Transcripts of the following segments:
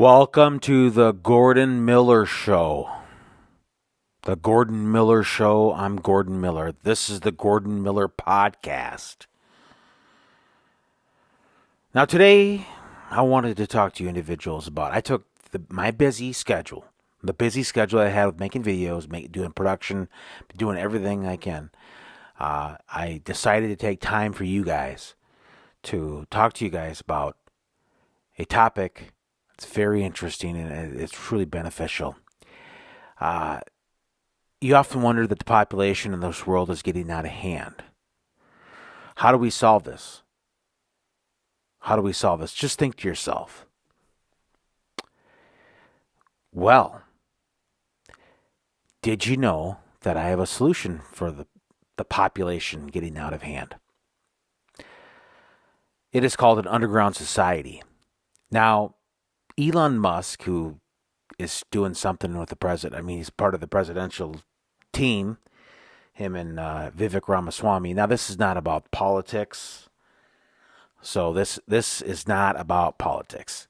Welcome to the Gordon Miller Show. The Gordon Miller Show. I'm Gordon Miller. This is the Gordon Miller Podcast. Now, today, I wanted to talk to you individuals about. I took my busy schedule, the busy schedule I had with making videos, doing production, doing everything I can. I decided to take time for you guys to talk to you guys about a topic that's very interesting and it's truly beneficial. You often wonder that the population in this world is getting out of hand. How do we solve this? How do we solve this? Just think to yourself. Well, did you know that I have a solution for the population getting out of hand? It is called an underground society. Now, Elon Musk, who is doing something with the president, he's part of the presidential team, him and Vivek Ramaswamy. Now, this is not about politics. So this is not about politics.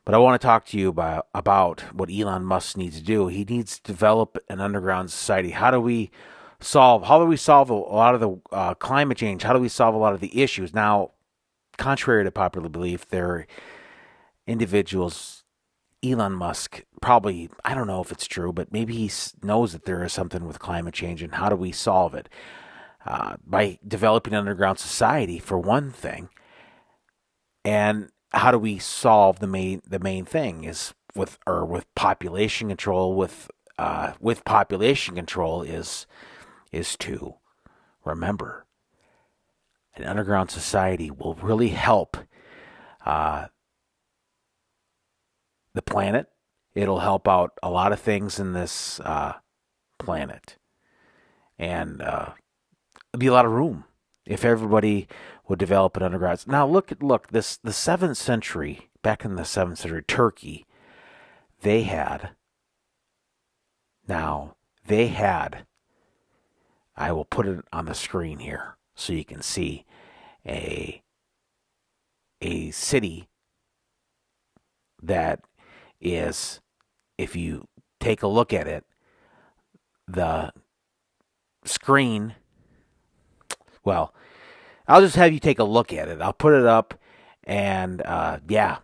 But I want to talk to you about what Elon Musk needs to do. He needs to develop an underground society. How do we solve a lot of the climate change? How do we solve a lot of the issues? Now, contrary to popular belief, there are individuals, Elon Musk, probably, I don't know if it's true, but maybe he knows that there is something with climate change, and how do we solve it? By developing an underground society, for one thing. And how do we solve the main thing is with population control. With population control is to remember an underground society will really help the planet. It'll help out a lot of things in this planet, and it'd be a lot of room if everybody would develop an underground. Now look this the 7th century, back in the 7th century, Turkey, they had I will put it on the screen here so you can see a city that is, if you take a look at it, the screen, well, I'll just have you take a look at it. I'll put it up, and yeah.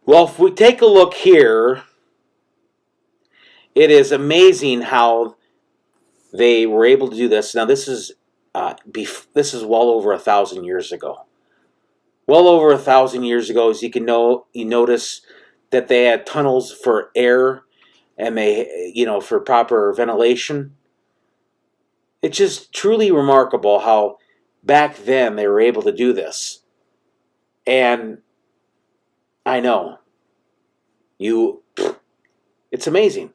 Well, if we take a look here, it is amazing how they were able to do this. Now, this is well over 1,000 years ago. Well over 1,000 years ago, as you notice that they had tunnels for air, and they, for proper ventilation. It's just truly remarkable how back then they were able to do this. And I know, it's amazing.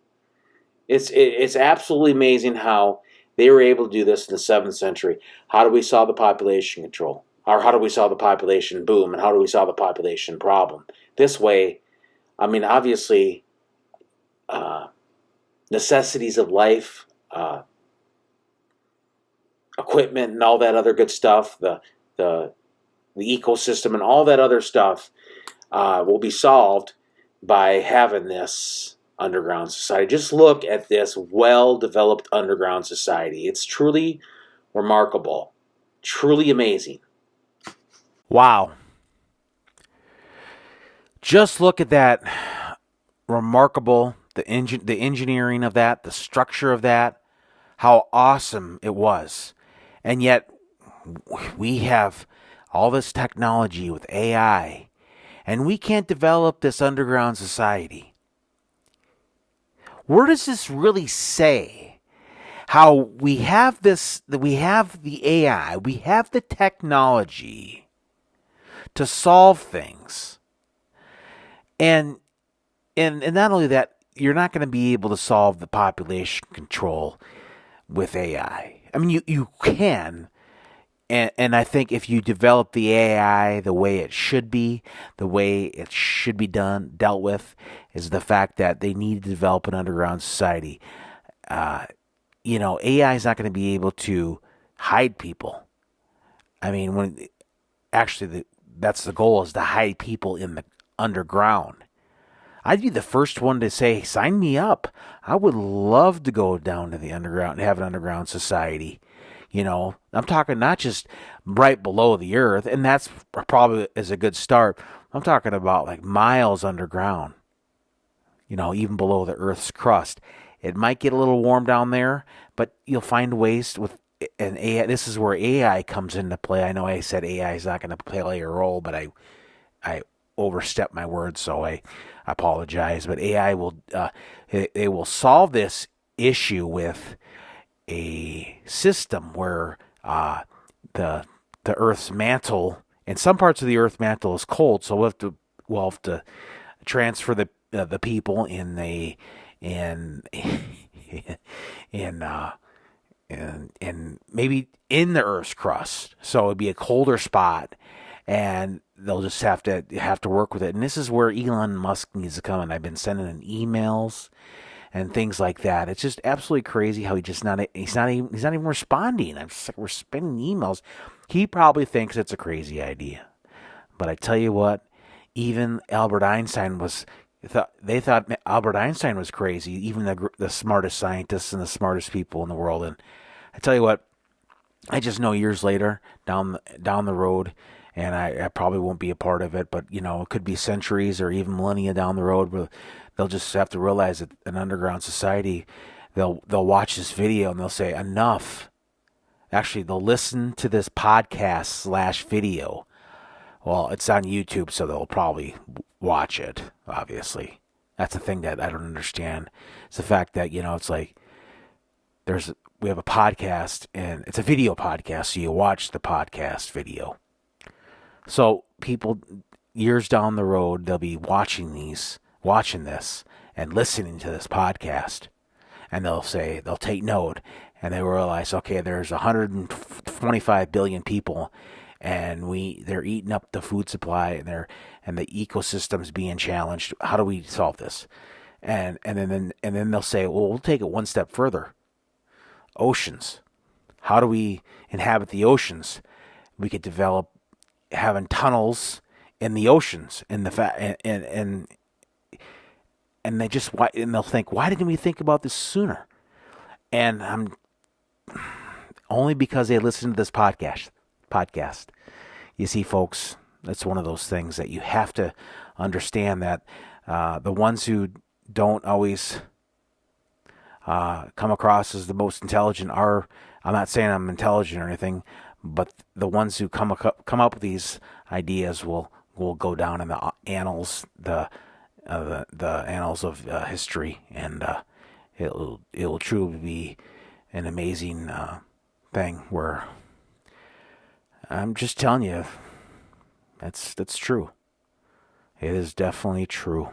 It's absolutely amazing how they were able to do this in the 7th century. How do we solve the population control? Or how do we solve the population boom? And how do we solve the population problem? This way, obviously, necessities of life, equipment and all that other good stuff, the ecosystem and all that other stuff will be solved by having this underground society. Just look at this well-developed underground society. It's truly remarkable, truly amazing. Wow. Just look at that remarkable, the engineering of that, the structure of that, how awesome it was. And yet, we have all this technology with AI, and we can't develop this underground society. Where does this really say how we have this, that we have the AI, we have the technology to solve things? And not only that, you're not going to be able to solve the population control with AI. You can, and I think if you develop the AI the way it should be dealt with, is the fact that they need to develop an underground society. AI is not going to be able to hide people. When actually that's the goal, is to hide people in the underground. I'd be the first one to say, sign me up. I would love to go down to the underground and have an underground society. I'm talking not just right below the earth, and that's probably is a good start. I'm talking about like miles underground, even below the earth's crust. It might get a little warm down there, but you'll find ways with an AI. This is where AI comes into play. I know I said AI is not going to play a role, but I overstepped my words, so I apologize. But AI will they will solve this issue with a system where the Earth's mantle, and some parts of the Earth mantle is cold, so we'll have to transfer the people in the in in and maybe in the Earth's crust, so it'd be a colder spot, and they'll just have to work with it. And this is where Elon Musk needs to come in. I've been sending in emails and things like that. It's just absolutely crazy how he's not even responding. I'm just like, we're spending emails. He probably thinks it's a crazy idea, but I tell you what, even Albert Einstein they thought Albert Einstein was crazy. Even the smartest scientists and the smartest people in the world. And I tell you what, I just know years later down the road, and I probably won't be a part of it, but it could be centuries or even millennia down the road where they'll just have to realize that an underground society, they'll watch this video and they'll say enough. Actually, they'll listen to this podcast / video. Well, it's on YouTube, so they'll probably watch it. Obviously, that's the thing that I don't understand. It's the fact that it's like we have a podcast and it's a video podcast, so you watch the podcast video. So people years down the road, they'll be watching this and listening to this podcast, and they'll take note, and they realize, okay, there's 125 billion people, and they're eating up the food supply, and the ecosystem's being challenged. How do we solve this? And then they'll say, well, we'll take it one step further. Oceans. How do we inhabit the oceans? We could develop having tunnels in the oceans, and they'll think, why didn't we think about this sooner? And I'm only because they listen to this podcast. You see, folks, that's one of those things that you have to understand, that the ones who don't always come across as the most intelligent are, I'm not saying I'm intelligent or anything, but the ones who come up with these ideas will go down in the annals, the annals of history, and it will truly be an amazing thing. Where I'm just telling you, that's true. It is definitely true.